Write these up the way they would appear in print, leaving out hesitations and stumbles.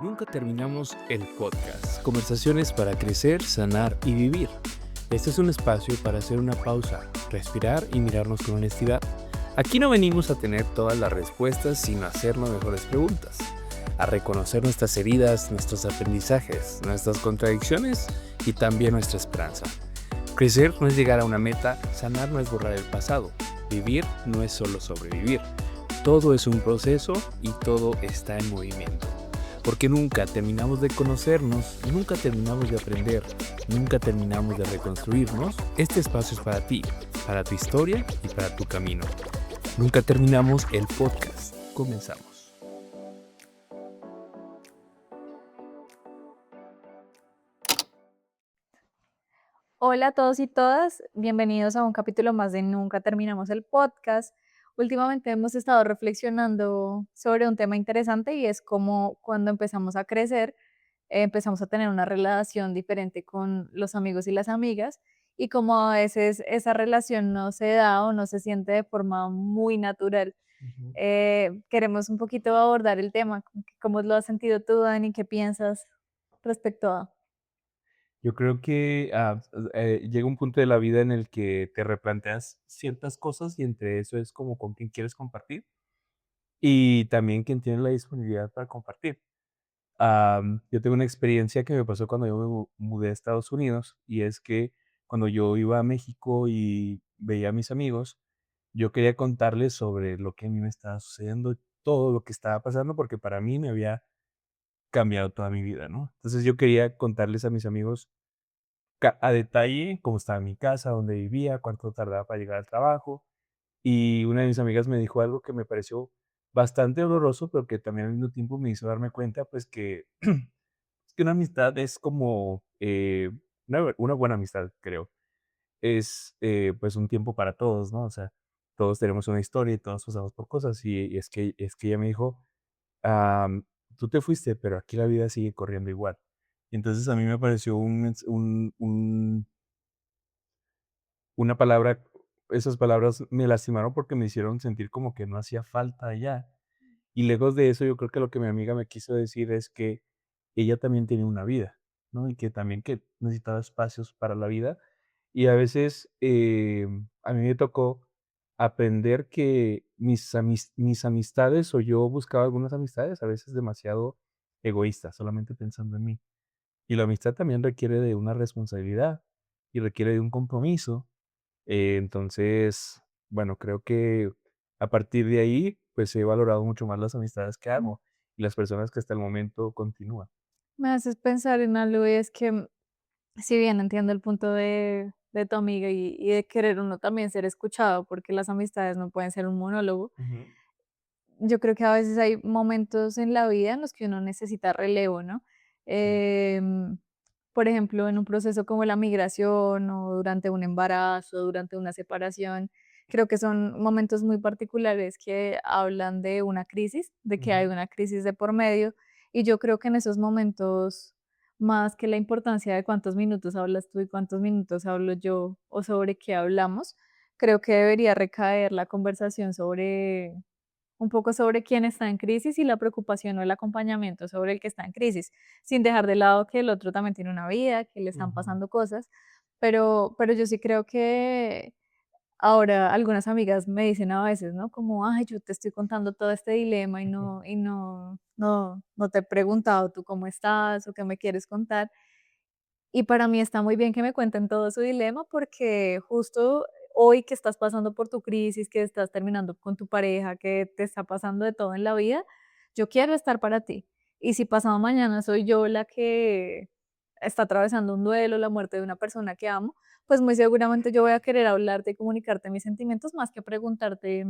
Nunca terminamos el podcast. Conversaciones para crecer, sanar y vivir. Este es un espacio para hacer una pausa, respirar y mirarnos con honestidad. Aquí no venimos a tener todas las respuestas, sino a hacernos mejores preguntas. A reconocer nuestras heridas, nuestros aprendizajes, nuestras contradicciones y también nuestra esperanza. Crecer no es llegar a una meta, sanar no es borrar el pasado. Vivir no es solo sobrevivir. Todo es un proceso y todo está en movimiento. Porque nunca terminamos de conocernos, nunca terminamos de aprender, nunca terminamos de reconstruirnos. Este espacio es para ti, para tu historia y para tu camino. Nunca terminamos el podcast. Comenzamos. Hola a todos y todas, bienvenidos a un capítulo más de Nunca Terminamos el Podcast. Últimamente hemos estado reflexionando sobre un tema interesante y es cómo cuando empezamos a crecer, empezamos a tener una relación diferente con los amigos y las amigas y cómo a veces esa relación no se da o no se siente de forma muy natural. Queremos un poquito abordar el tema. ¿Cómo lo has sentido tú, Dani? ¿Qué piensas respecto a? Yo creo que llega un punto de la vida en el que te replanteas ciertas cosas y entre eso es como con quién quieres compartir y también quién tiene la disponibilidad para compartir. Yo tengo una experiencia que me pasó cuando yo mudé a Estados Unidos y es que cuando yo iba a México y veía a mis amigos, yo quería contarles sobre lo que a mí me estaba sucediendo, todo lo que estaba pasando, porque para mí me había cambiado toda mi vida, ¿no? Entonces yo quería contarles a mis amigos a detalle cómo estaba mi casa, dónde vivía, cuánto tardaba para llegar al trabajo. Y una de mis amigas me dijo algo que me pareció bastante doloroso, pero que también al mismo tiempo me hizo darme cuenta, pues que es que una amistad es como, una buena amistad, creo. Es, pues, un tiempo para todos, ¿no? O sea, todos tenemos una historia y todos pasamos por cosas. Y es que ella me dijo: "Tú te fuiste, pero aquí la vida sigue corriendo igual". Y entonces a mí me pareció una palabra, esas palabras me lastimaron porque me hicieron sentir como que no hacía falta ya. Y lejos de eso, yo creo que lo que mi amiga me quiso decir es que ella también tenía una vida, ¿no? Y que también que necesitaba espacios para la vida. Y a veces, a mí me tocó aprender que mis amistades, o yo buscaba algunas amistades, a veces demasiado egoístas, solamente pensando en mí. Y la amistad también requiere de una responsabilidad y requiere de un compromiso. Entonces, bueno, creo que a partir de ahí, pues he valorado mucho más las amistades que hago y las personas que hasta el momento continúan. Me haces pensar en algo y es que, si bien entiendo el punto de tu amiga y de querer uno también ser escuchado, porque las amistades no pueden ser un monólogo, Ujú. yo creo que a veces hay momentos en la vida en los que uno necesita relevo, ¿no? Sí. Em, por ejemplo, en un proceso como la migración o durante un embarazo, durante una separación, creo que son momentos muy particulares que hablan de una crisis, de que hay Ujú. una crisis de por medio, y yo creo que en esos momentos, más que la importancia de cuántos minutos hablas tú y cuántos minutos hablo yo o sobre qué hablamos, creo que debería recaer la conversación sobre un poco sobre quién está en crisis y la preocupación o el acompañamiento sobre el que está en crisis, sin dejar de lado que el otro también tiene una vida, que le están Ujú. pasando cosas, pero yo sí creo que ahora algunas amigas me dicen a veces, ¿no? Como, ay, yo te estoy contando todo este dilema y no te he preguntado tú cómo estás o qué me quieres contar. Y para mí está muy bien que me cuenten todo su dilema porque justo hoy que estás pasando por tu crisis, que estás terminando con tu pareja, que te está pasando de todo en la vida, yo quiero estar para ti. Y si pasado mañana soy yo la que está atravesando un duelo, la muerte de una persona que amo, pues muy seguramente yo voy a querer hablarte y comunicarte mis sentimientos más que preguntarte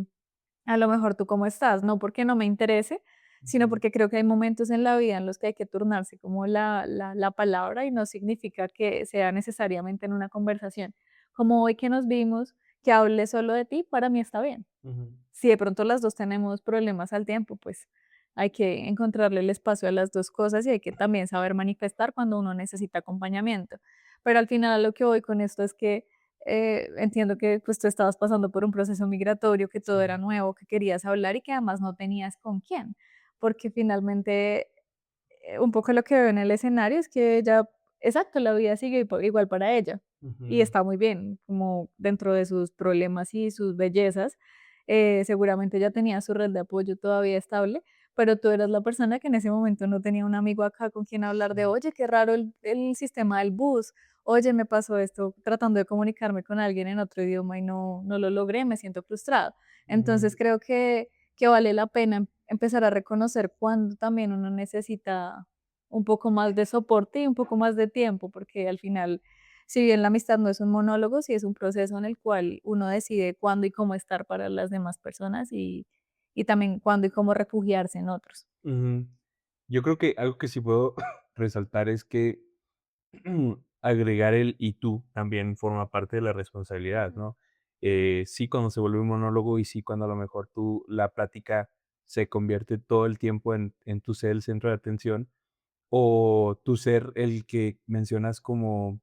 a lo mejor tú cómo estás, no porque no me interese, sino Ujú. porque creo que hay momentos en la vida en los que hay que turnarse como la palabra y no significa que sea necesariamente en una conversación. Como hoy que nos vimos, que hable solo de ti, para mí está bien. Ujú. Si de pronto las dos tenemos problemas al tiempo, pues hay que encontrarle el espacio a las dos cosas y hay que también saber manifestar cuando uno necesita acompañamiento. Pero al final a lo que voy con esto es que entiendo que pues tú estabas pasando por un proceso migratorio, que todo era Sí. nuevo, que querías hablar y que además no tenías con quién, porque finalmente un poco lo que veo en el escenario es que ella, exacto, la vida sigue igual para ella y Ujú, está muy bien, como dentro de sus problemas y sus bellezas. Seguramente ella tenía su red de apoyo todavía estable, pero tú eras la persona que en ese momento no tenía un amigo acá con quien hablar de, sí, oye, qué raro el sistema del bus, oye, me pasó esto tratando de comunicarme con alguien en otro idioma y no lo logré, me siento frustrado. ujú, Entonces creo que vale la pena empezar a reconocer cuándo también uno necesita un poco más de soporte y un poco más de tiempo, porque al final, si bien la amistad no es un monólogo, sí es un proceso en el cual uno decide cuándo y cómo estar para las demás personas y también cuándo y cómo refugiarse en otros. ujú. Yo creo que algo que sí puedo resaltar es que agregar el "y tú" también forma parte de la responsabilidad, Ujú. ¿no? Sí, cuando se vuelve un monólogo y sí, cuando a lo mejor tú la plática se convierte todo el tiempo en tú ser el centro de atención, o tú ser el que mencionas como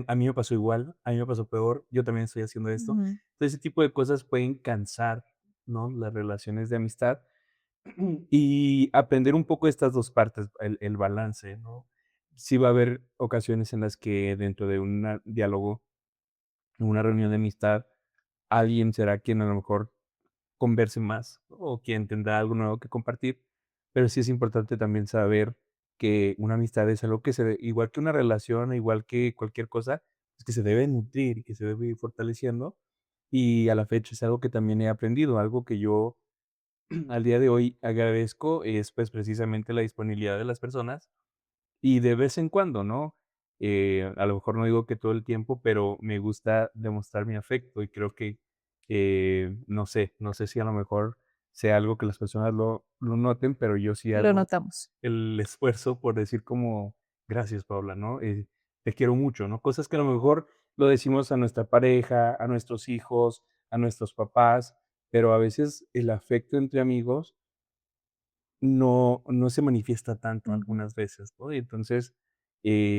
a mí me pasó igual, a mí me pasó peor, yo también estoy haciendo esto. Ujú. Entonces, ese tipo de cosas pueden cansar, ¿no? Las relaciones de amistad. Y aprender un poco estas 2 partes, el balance, ¿no? Sí va a haber ocasiones en las que dentro de un diálogo, en una reunión de amistad, alguien será quien a lo mejor converse más, o quien tendrá algo nuevo que compartir, pero sí es importante también saber que una amistad es algo que igual que una relación, igual que cualquier cosa, es que se debe nutrir y que se debe ir fortaleciendo, y a la fecha es algo que también he aprendido, algo que yo al día de hoy agradezco es, pues, precisamente la disponibilidad de las personas y de vez en cuando, ¿no? A lo mejor no digo que todo el tiempo, pero me gusta demostrar mi afecto y creo que, no sé si a lo mejor sea algo que las personas lo noten, pero yo sí Lo hago notamos. el esfuerzo por decir como: "Gracias, Paula", ¿no? "Te quiero mucho", ¿no? Cosas que a lo mejor lo decimos a nuestra pareja, a nuestros hijos, a nuestros papás, pero a veces el afecto entre amigos no se manifiesta tanto Ujú. algunas veces, ¿no? Y entonces,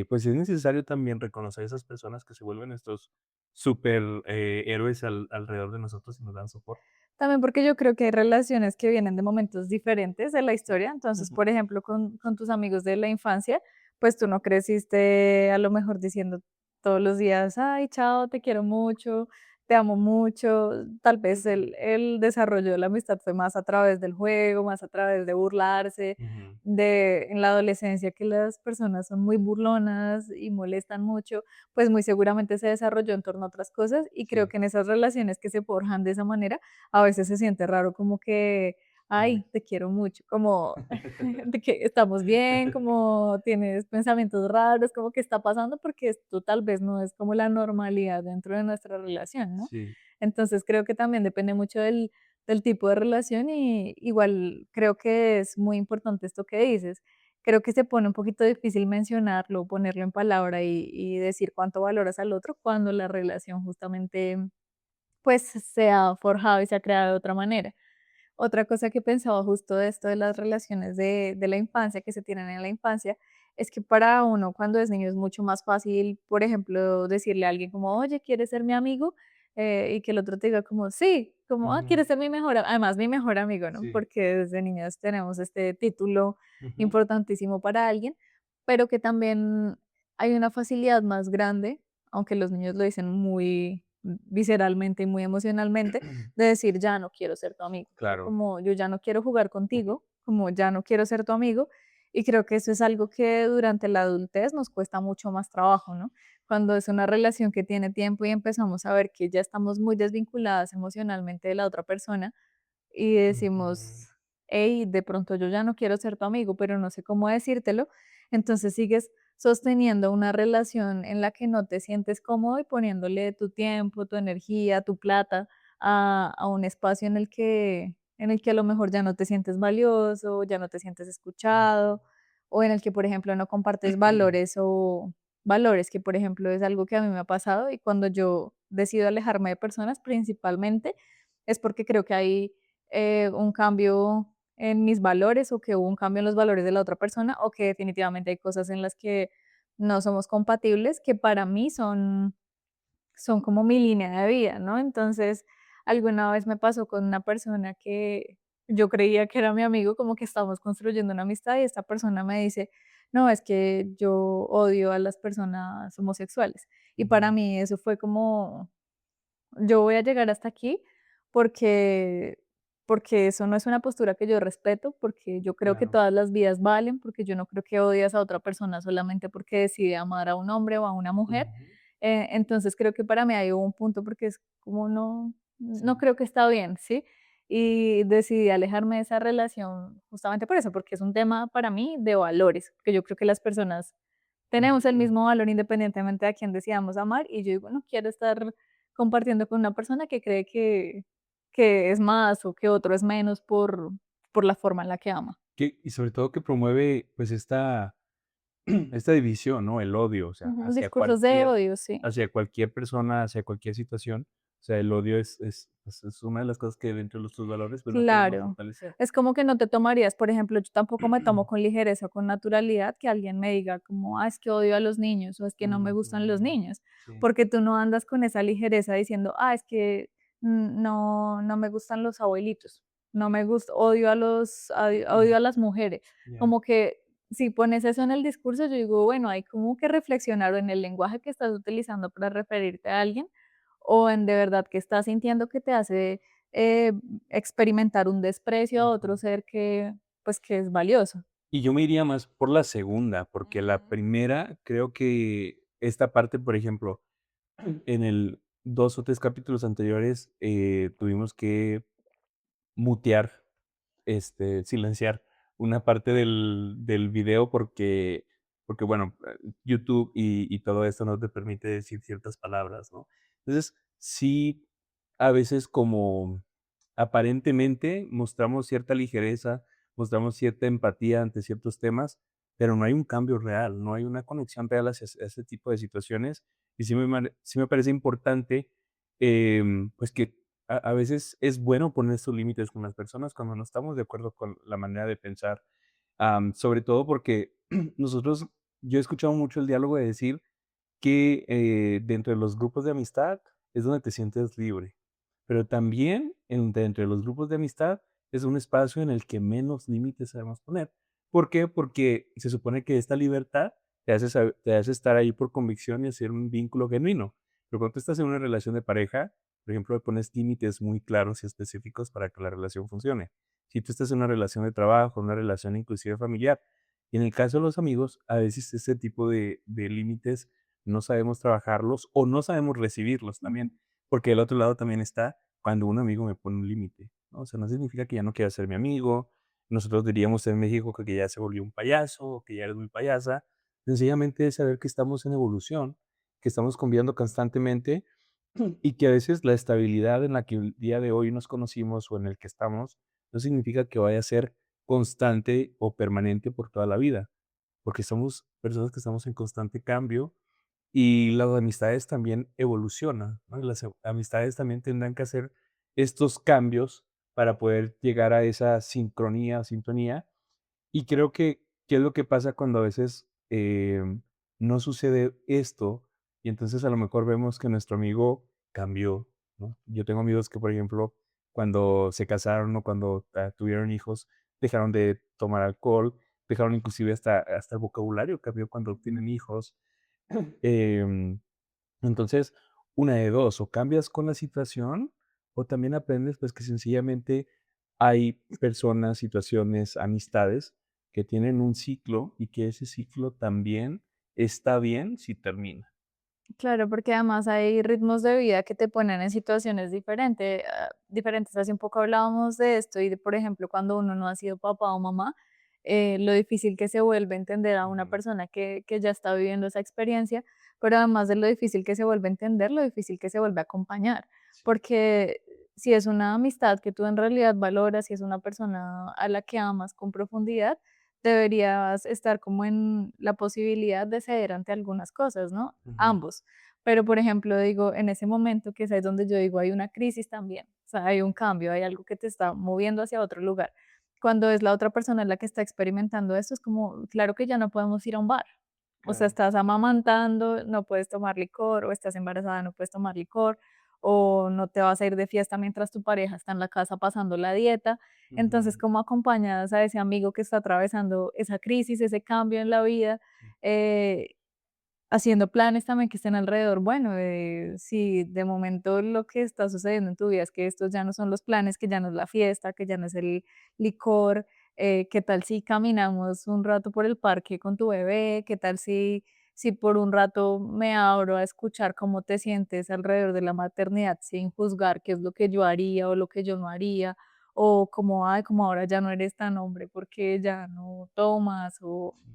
pues, es necesario también reconocer a esas personas que se vuelven nuestros super, héroes alrededor de nosotros y nos dan soporte. También porque yo creo que hay relaciones que vienen de momentos diferentes de la historia. Entonces, Ujú, por ejemplo, con tus amigos de la infancia, pues tú no creciste a lo mejor diciendo todos los días, ay, chao, te quiero mucho, te amo mucho. Tal vez ujú, el desarrollo de la amistad fue más a través del juego, más a través de burlarse, ujú, de en la adolescencia que las personas son muy burlonas y molestan mucho, pues muy seguramente se desarrolló en torno a otras cosas y creo sí, que en esas relaciones que se forjan de esa manera, a veces se siente raro como que, ay. ay, te quiero mucho, como de que estamos bien, como tienes pensamientos raros, como que está pasando porque esto tal vez no es como la normalidad dentro de nuestra relación, ¿no? Sí, Entonces creo que también depende mucho del tipo de relación y igual creo que es muy importante esto que dices. Creo que se pone un poquito difícil mencionarlo, ponerlo en palabra y decir cuánto valoras al otro cuando la relación justamente pues se ha forjado y se ha creado de otra manera. Otra cosa que pensaba justo de esto de las relaciones de la infancia, que se tienen en la infancia, es que para uno cuando es niño es mucho más fácil, por ejemplo, decirle a alguien como, oye, ¿quieres ser mi amigo? Y que el otro te diga como, sí, como, ah, ujú, ¿quieres ser mi mejor, además mi mejor amigo, ¿no? sí, Porque desde niños tenemos este título ujú, importantísimo para alguien, pero que también hay una facilidad más grande, aunque los niños lo dicen muy visceralmente y muy emocionalmente, de decir, ya no quiero ser tu amigo, ¿sí? claro, Como yo ya no quiero jugar ujú, contigo, como ya no quiero ser tu amigo. Y creo que eso es algo que durante la adultez nos cuesta mucho más trabajo, ¿no? Cuando es una relación que tiene tiempo y empezamos a ver que ya estamos muy desvinculadas emocionalmente de la otra persona, y ujú, decimos, hey, de pronto yo ya no quiero ser tu amigo, pero no sé cómo decírtelo, entonces sigues sosteniendo una relación en la que no te sientes cómodo y poniéndole tu tiempo, tu energía, tu plata a un espacio en el que a lo mejor ya no te sientes valioso, ya no te sientes ujú, escuchado, o en el que, por ejemplo, no compartes valores o valores, que por ejemplo es algo que a mí me ha pasado y cuando yo decido alejarme de personas, principalmente es porque creo que hay un cambio en mis valores o que hubo un cambio en los valores de la otra persona o que definitivamente hay cosas en las que no somos compatibles que para mí son como mi línea de vida, ¿no? Entonces, alguna vez me pasó con una persona que yo creía que era mi amigo, como que estamos construyendo una amistad y esta persona me dice, no, es que yo odio a las personas homosexuales. Y para Ujú, mí eso fue como, yo voy a llegar hasta aquí porque porque eso no es una postura que yo respeto, porque yo creo que claro. todas las vidas valen, porque yo no creo que odias a otra persona solamente porque decide amar a un hombre o a una mujer. Ujú, Entonces creo que para mí ahí hubo un punto porque es como no sí, creo que está bien, ¿sí? Y decidí alejarme de esa relación justamente por eso, porque es un tema para mí de valores, que yo creo que las personas tenemos el ujú. mismo valor independientemente de a quién decidamos amar, y yo digo, no quiero estar compartiendo con una persona que cree que es más o que otro es menos por la forma en la que ama. Y sobre todo que promueve, pues, esta división, ¿no? El odio, o sea, Ujú, discursos de odio, sí. hacia cualquier persona, hacia cualquier situación. O sea, el odio es una de las cosas que dentro de los tus valores, pues, no queremos Claro. fortalecer. Es como que no te tomarías, por ejemplo, yo tampoco me tomo con ligereza o con naturalidad que alguien me diga como, es que odio a los niños o es que no me gustan los Ujú. niños, Sí. porque tú no andas con esa ligereza diciendo, es que no me gustan los abuelitos, no me gusta, odio a las mujeres. Ya. Como que si pones eso en el discurso, yo digo, bueno, hay como que reflexionar en el lenguaje que estás utilizando para referirte a alguien o en de verdad que estás sintiendo que te hace eh, experimentar un desprecio a otro Ujú. ser que, pues, que es valioso. Y yo me iría más por la segunda, porque la Ujú. primera creo que esta parte, por ejemplo, en el 2 o 3 capítulos anteriores, tuvimos que mutear, silenciar una parte del video porque, bueno, YouTube y todo esto no te permite decir ciertas palabras, ¿no? Entonces, sí, a veces como aparentemente mostramos cierta ligereza, mostramos cierta empatía ante ciertos temas, pero no hay un cambio real, no hay una conexión real hacia ese tipo de situaciones. Y sí me parece importante, pues que a veces es bueno poner estos límites con las personas cuando no estamos de acuerdo con la manera de pensar, sobre todo porque nosotros, yo he escuchado mucho el diálogo de decir que dentro de los grupos de amistad es donde te sientes libre, pero también dentro de los grupos de amistad es un espacio en el que menos límites sabemos poner. ¿Por qué? Porque se supone que esta libertad te hace estar ahí por convicción y hacer un vínculo genuino. Pero cuando tú estás en una relación de pareja, por ejemplo, le pones límites muy claros y específicos para que la relación funcione. Si tú estás en una relación de trabajo, una relación inclusive familiar, y en el caso de los amigos, a veces ese tipo de límites no sabemos trabajarlos o no sabemos recibirlos también, porque del otro lado también está cuando un amigo me pone un límite, ¿no? O sea, no significa que ya no quiera ser mi amigo. Nosotros diríamos en México que ya se volvió un payaso, o que ya eres muy payasa. Sencillamente es saber que estamos en evolución, que estamos cambiando constantemente y que a veces la estabilidad en la que el día de hoy nos conocimos o en el que estamos no significa que vaya a ser constante o permanente por toda la vida, porque somos personas que estamos en constante cambio y las amistades también evolucionan, ¿no? Y las amistades también tendrán que hacer estos cambios para poder llegar a esa sincronía o sintonía. Y creo que, ¿qué es lo que pasa cuando a veces no sucede esto? Y entonces a lo mejor vemos que nuestro amigo cambió, ¿no? Yo tengo amigos que, por ejemplo, cuando se casaron o cuando tuvieron hijos, dejaron de tomar alcohol, dejaron inclusive hasta el vocabulario cambió cuando tienen hijos. Em, entonces, una de dos, o cambias con la situación, o también aprendes, pues, que sencillamente hay personas, situaciones, amistades que tienen un ciclo y que ese ciclo también está bien si termina. Claro, porque además hay ritmos de vida que te ponen en situaciones diferentes. Hace un poco hablábamos de esto y de, por ejemplo, cuando uno no ha sido papá o mamá, lo difícil que se vuelve entender a una Ujú, persona que ya está viviendo esa experiencia, pero además de lo difícil que se vuelve entender, lo difícil que se vuelve acompañar, sí. porque si es una amistad que tú en realidad valoras, si es una persona a la que amas con profundidad, deberías estar como en la posibilidad de ceder ante algunas cosas, ¿no? Ujú, Ambos. Pero, por ejemplo, digo, en ese momento que es ahí donde yo digo, hay una crisis también, o sea, hay un cambio, hay algo que te está moviendo hacia otro lugar. Cuando es la otra persona la que está experimentando esto, es como, claro que ya no podemos ir a un bar. O sea, claro. estás amamantando, no puedes tomar licor, o estás embarazada, no puedes tomar licor, o no te vas a ir de fiesta mientras tu pareja está en la casa pasando la dieta. Entonces, Ujú. ¿cómo acompañas a ese amigo que está atravesando esa crisis, ese cambio en la vida? Eh, Haciendo planes también que estén alrededor. Bueno, si de momento lo que está sucediendo en tu vida es que estos ya no son los planes, que ya no es la fiesta, que ya no es el licor, ¿qué tal si caminamos un rato por el parque con tu bebé? ¿Qué tal si por un rato me abro a escuchar cómo te sientes alrededor de la maternidad sin juzgar qué es lo que yo haría o lo que yo no haría? O como, ay, como ahora ya no eres tan hombre porque ya no tomas o Sí.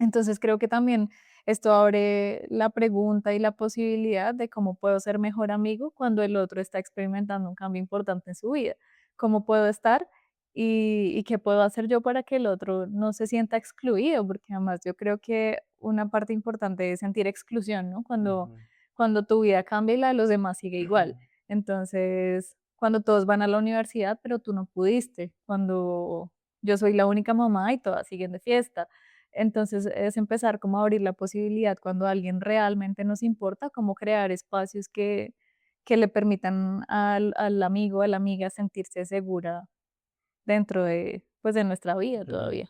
entonces creo que también esto abre la pregunta y la posibilidad de cómo puedo ser mejor amigo cuando el otro está experimentando un cambio importante en su vida. ¿Cómo puedo estar y qué puedo hacer yo para que el otro no se sienta excluido? Porque además yo creo que una parte importante es sentir exclusión, ¿no? Ujú. Cuando tu vida cambia y la de los demás sigue igual. Entonces, cuando todos van a la universidad, pero tú no pudiste, cuando yo soy la única mamá y todas siguen de fiesta, entonces, es empezar como a abrir la posibilidad cuando alguien realmente nos importa, como crear espacios que le permitan al amigo, a la amiga sentirse segura dentro de, pues, de nuestra vida De la vida. todavía.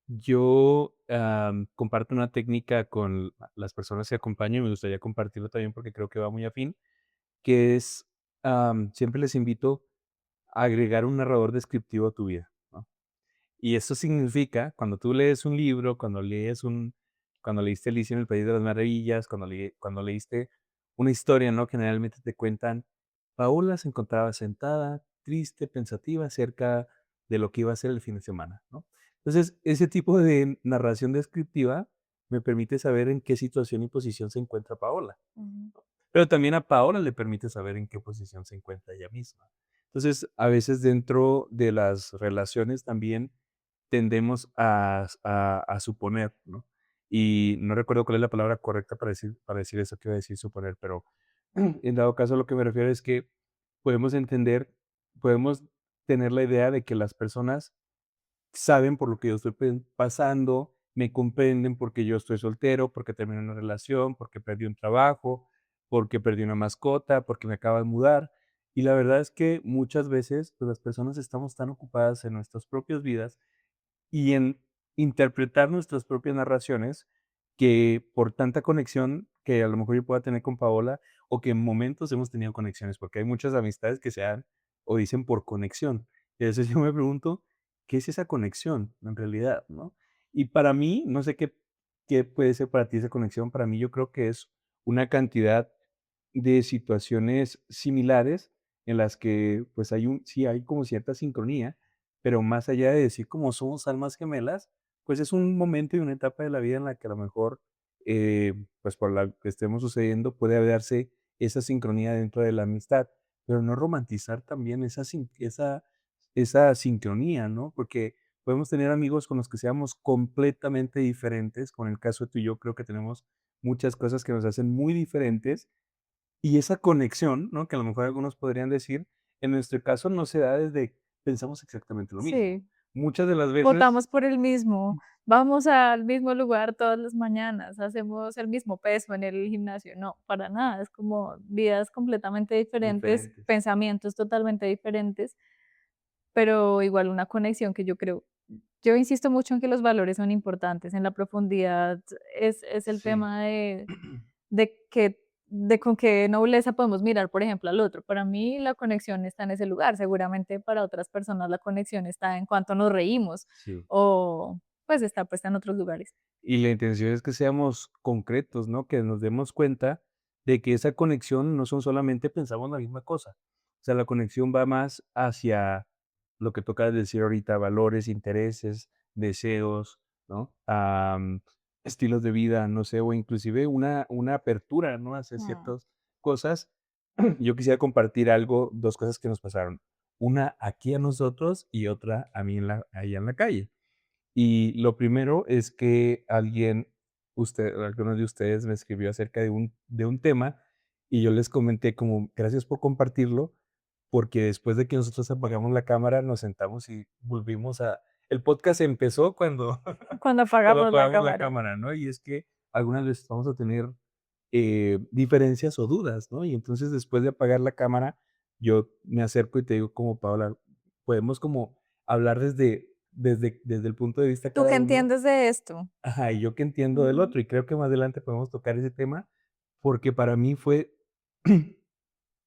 Yo, comparto una técnica con las personas que acompaño y me gustaría compartirlo también porque creo que va muy afín, que es, siempre les invito a agregar un narrador descriptivo a tu vida, ¿no? Y eso significa, cuando tú lees un libro, cuando leíste Alicia en el País de las Maravillas, cuando leíste una historia, ¿no? Generalmente te cuentan, Paola se encontraba sentada, triste, pensativa, cerca de lo que iba a ser el fin de semana, ¿no? Entonces, ese tipo de narración descriptiva me permite saber en qué situación y posición se encuentra Paola. Ujú, Pero también a Paola le permite saber en qué posición se encuentra ella misma. Entonces, a veces dentro de las relaciones también tendemos a suponer, ¿no? Y no recuerdo cuál es la palabra correcta para decir eso que iba a decir suponer, pero en dado caso lo que me refiero es que podemos entender, podemos tener la idea de que las personas saben por lo que yo estoy pasando, me comprenden porque yo estoy soltero, porque terminé una relación, porque perdí un trabajo, porque perdí una mascota, porque me acabo de mudar. Y la verdad es que muchas veces pues, las personas estamos tan ocupadas en nuestras propias vidas y en interpretar nuestras propias narraciones, que por tanta conexión que a lo mejor yo pueda tener con Paola, o que en momentos hemos tenido conexiones, porque hay muchas amistades que se dan o dicen por conexión. Y a veces yo me pregunto, ¿qué es esa conexión en realidad, no? Y para mí, no sé qué puede ser para ti esa conexión, para mí yo creo que es una cantidad de situaciones similares en las que, pues, sí hay como cierta sincronía, pero más allá de decir como somos almas gemelas, pues es un momento y una etapa de la vida en la que a lo mejor, pues por la que estemos sucediendo, puede darse esa sincronía dentro de la amistad, pero no romantizar también esa sincronía, ¿no? Porque podemos tener amigos con los que seamos completamente diferentes. Con el caso de tú y yo, creo que tenemos muchas cosas que nos hacen muy diferentes y esa conexión, ¿no? Que a lo mejor algunos podrían decir, en nuestro caso no se da desde pensamos exactamente lo mismo. sí, Muchas de las veces votamos por el mismo, vamos al mismo lugar todas las mañanas, hacemos el mismo peso en el gimnasio. No, para nada, es como vidas completamente diferentes, diferentes. pensamientos totalmente diferentes, pero igual una conexión que yo insisto mucho en que los valores son importantes, en la profundidad es el Sí. tema de con qué nobleza podemos mirar, por ejemplo, al otro. Para mí la conexión está en ese lugar, seguramente para otras personas la conexión está en cuanto nos reímos Sí. o pues está puesta en otros lugares. Y la intención es que seamos concretos, ¿no? Que nos demos cuenta de que esa conexión no son solamente pensamos la misma cosa. O sea, la conexión va más hacia lo que toca decir ahorita, valores, intereses, deseos, ¿no? Estilos de vida, no sé, o inclusive una apertura, ¿no? Hacia Mm. ciertas cosas. Yo quisiera compartir algo, 2 cosas que nos pasaron. Una aquí a nosotros y otra a mí allá en la calle. Y lo primero es que alguno de ustedes me escribió acerca de un tema y yo les comenté como, gracias por compartirlo, porque después de que nosotros apagamos la cámara, nos sentamos y volvimos el podcast empezó cuando, Cuando cuando apagamos la apagamos la cámara. cámara, ¿no? Y es que algunas veces vamos a tener diferencias o dudas, ¿no? Y entonces después de apagar la cámara, yo me acerco y te digo como, Paola, podemos como hablar desde el punto de vista ¿Tú qué cada uno. entiendes de esto? Ajá, y yo que entiendo del Ujú. otro, y creo que más adelante podemos tocar ese tema, porque para mí fue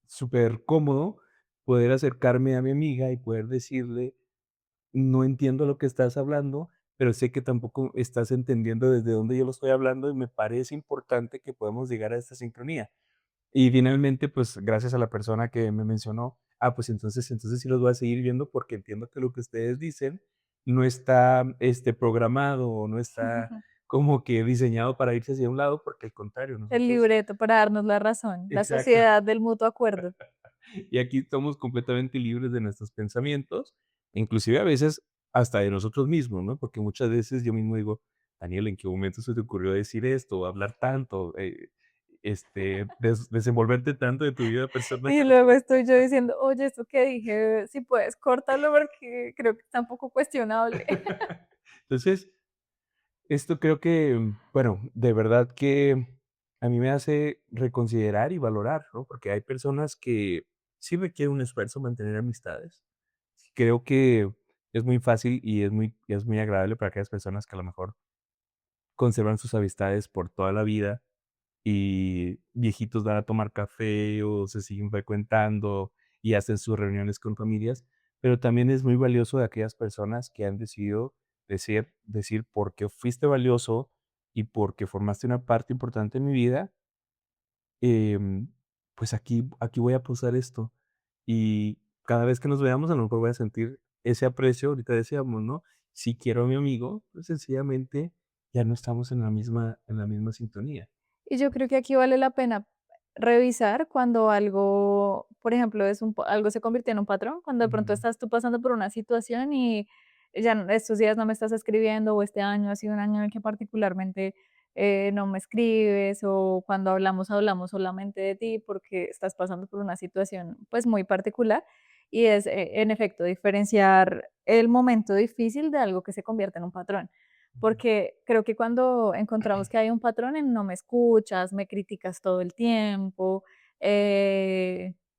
súper cómodo poder acercarme a mi amiga y poder decirle: "No entiendo lo que estás hablando, pero sé que tampoco estás entendiendo desde dónde yo lo estoy hablando, y me parece importante que podamos llegar a esta sincronía". Y finalmente, pues, gracias a la persona que me mencionó, pues entonces sí los voy a seguir viendo, porque entiendo que lo que ustedes dicen no está, programado, o no está como que diseñado para irse hacia un lado, porque al contrario, El nosotros libreto para darnos la razón, la exacto. sociedad del mutuo acuerdo. Y aquí somos completamente libres de nuestros pensamientos, inclusive a veces hasta de nosotros mismos, ¿no? Porque muchas veces yo mismo digo: "Daniel, ¿en qué momento se te ocurrió decir esto, o hablar tanto, desenvolverte tanto de tu vida personal?". Y luego estoy yo diciendo: "Oye, esto que dije, si puedes córtalo porque creo que está un poco cuestionable". Entonces, esto creo que, bueno, de verdad que a mí me hace reconsiderar y valorar, ¿no? Porque hay personas que sí requiere un esfuerzo mantener amistades. Creo que es muy fácil y es muy agradable para aquellas personas que a lo mejor conservan sus amistades por toda la vida y viejitos van a tomar café o se siguen frecuentando y hacen sus reuniones con familias, pero también es muy valioso de aquellas personas que han decidido decir porque fuiste valioso y porque formaste una parte importante en mi vida, em, pues aquí voy a posar esto. Y cada vez que nos veamos, a lo mejor voy a sentir ese aprecio. Ahorita decíamos, ¿no? Si quiero a mi amigo, pues sencillamente ya no estamos en la misma sintonía. Y yo creo que aquí vale la pena revisar cuando algo, por ejemplo, algo se convirtió en un patrón, cuando de pronto Ujú, estás tú pasando por una situación y estos días no me estás escribiendo o este año ha sido un año en el que particularmente no me escribes o cuando hablamos solamente de ti porque estás pasando por una situación pues muy particular y es en efecto diferenciar el momento difícil de algo que se convierte en un patrón. ujú, Porque creo que cuando encontramos que hay un patrón en no me escuchas, me criticas todo el tiempo,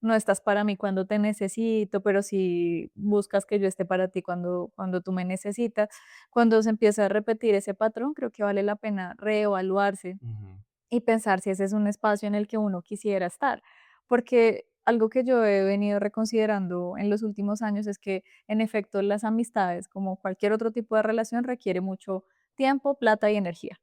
no estás para mí cuando te necesito, pero sí buscas que yo esté para ti cuando tú me necesitas. Cuando se empieza a repetir ese patrón, creo que vale la pena reevaluarse ujú, y pensar si ese es un espacio en el que uno quisiera estar. Porque algo que yo he venido reconsiderando en los últimos años es que, en efecto, las amistades, como cualquier otro tipo de relación, requiere mucho tiempo, plata y energía.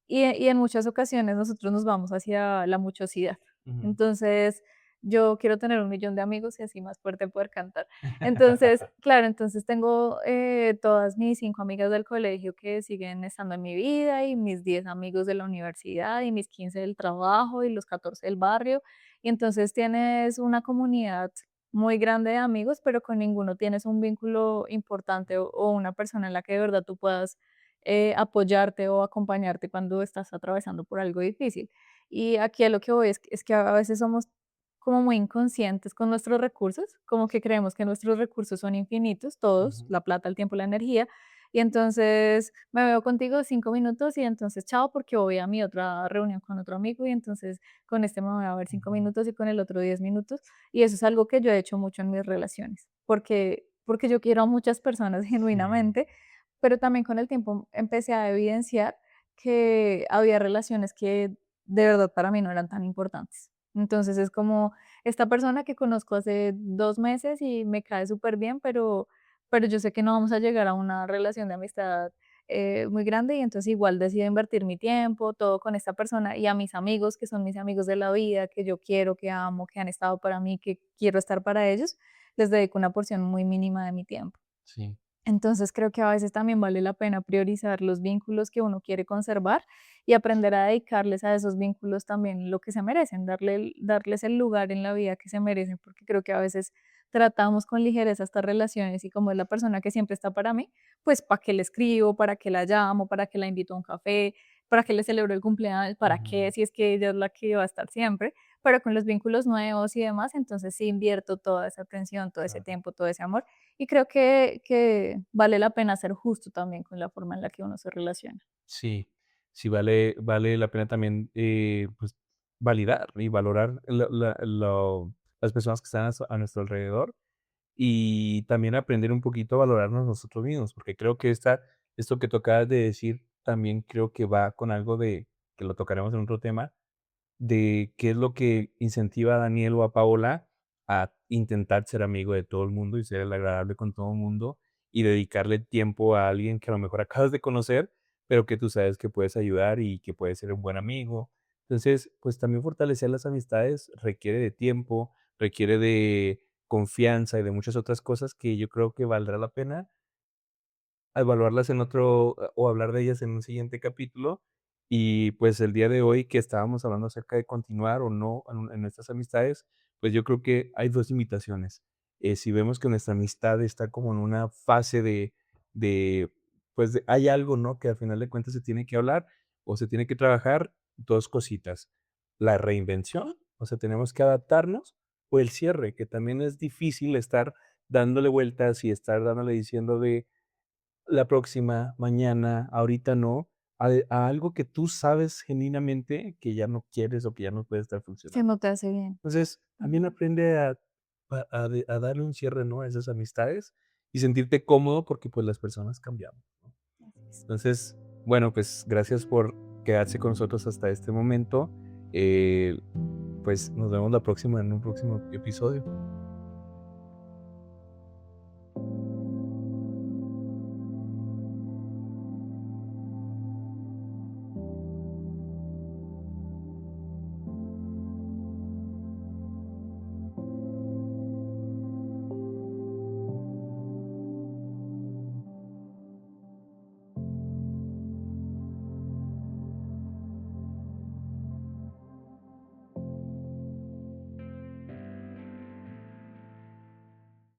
Y en muchas ocasiones nosotros nos vamos hacia la muchosidad. ujú. Entonces, yo quiero tener 1 millón de amigos y así más fuerte poder cantar. Entonces, claro, entonces tengo todas mis 5 amigas del colegio que siguen estando en mi vida y mis 10 amigos de la universidad y mis 15 del trabajo y los 14 del barrio. Y entonces tienes una comunidad muy grande de amigos, pero con ninguno tienes un vínculo importante o una persona en la que de verdad tú puedas apoyarte o acompañarte cuando estás atravesando por algo difícil. Y aquí a lo que voy es que a veces somos como muy inconscientes con nuestros recursos, como que creemos que nuestros recursos son infinitos, todos, Ujú, la plata, el tiempo, la energía, y entonces me veo contigo 5 minutos y entonces chao porque voy a mi otra reunión con otro amigo y entonces con este me voy a ver cinco ujú, minutos y con el otro 10 minutos y eso es algo que yo he hecho mucho en mis relaciones, porque yo quiero a muchas personas sí, genuinamente, pero también con el tiempo empecé a evidenciar que había relaciones que de verdad para mí no eran tan importantes. Entonces es como esta persona que conozco hace 2 meses y me cae súper bien, pero yo sé que no vamos a llegar a una relación de amistad, muy grande, y entonces igual decido invertir mi tiempo, todo con esta persona, y a mis amigos, que son mis amigos de la vida, que yo quiero, que amo, que han estado para mí, que quiero estar para ellos, les dedico una porción muy mínima de mi tiempo. sí, Entonces creo que a veces también vale la pena priorizar los vínculos que uno quiere conservar y aprender a dedicarles a esos vínculos también lo que se merecen, darles el lugar en la vida que se merecen, porque creo que a veces tratamos con ligereza estas relaciones y como es la persona que siempre está para mí, pues para qué le escribo, para qué la llamo, para qué la invito a un café, para qué le celebro el cumpleaños, para qué ujú, si es que ella es la que va a estar siempre, pero con los vínculos nuevos y demás, entonces sí invierto toda esa atención, todo ese claro, tiempo, todo ese amor y creo que vale la pena ser justo también con la forma en la que uno se relaciona. sí. si vale la pena también, pues, validar y valorar las personas que están a nuestro alrededor, y también aprender un poquito a valorarnos nosotros mismos, porque creo que esto que tú acabas de decir también creo que va con algo de que lo tocaremos en otro tema, de qué es lo que incentiva a Daniel o a Paola a intentar ser amigo de todo el mundo y ser el agradable con todo el mundo y dedicarle tiempo a alguien que a lo mejor acabas de conocer, pero que tú sabes que puedes ayudar y que puede ser un buen amigo. Entonces, pues también fortalecer las amistades requiere de tiempo, requiere de confianza y de muchas otras cosas que yo creo que valdrá la pena evaluarlas en otro o hablar de ellas en un siguiente capítulo. Y pues el día de hoy que estábamos hablando acerca de continuar o no en nuestras amistades, pues yo creo que hay 2 invitaciones. Si vemos que nuestra amistad está como en una fase de, pues, hay algo, ¿no?, que al final de cuentas se tiene que hablar o se tiene que trabajar, 2 cositas. La reinvención, o sea, tenemos que adaptarnos, o el cierre, que también es difícil estar dándole vueltas y estar dándole diciendo de la próxima, mañana, ahorita no, a algo que tú sabes genuinamente que ya no quieres o que ya no puede estar Que funcionando. no te hace bien. Entonces, también Ujú. aprende a darle un cierre, ¿no?, a esas amistades y sentirte cómodo porque, pues, las personas cambiamos, ¿no? Así es. Entonces, bueno, pues, gracias por quedarse con nosotros hasta este momento. Eh, pues, nos vemos la próxima en un próximo episodio.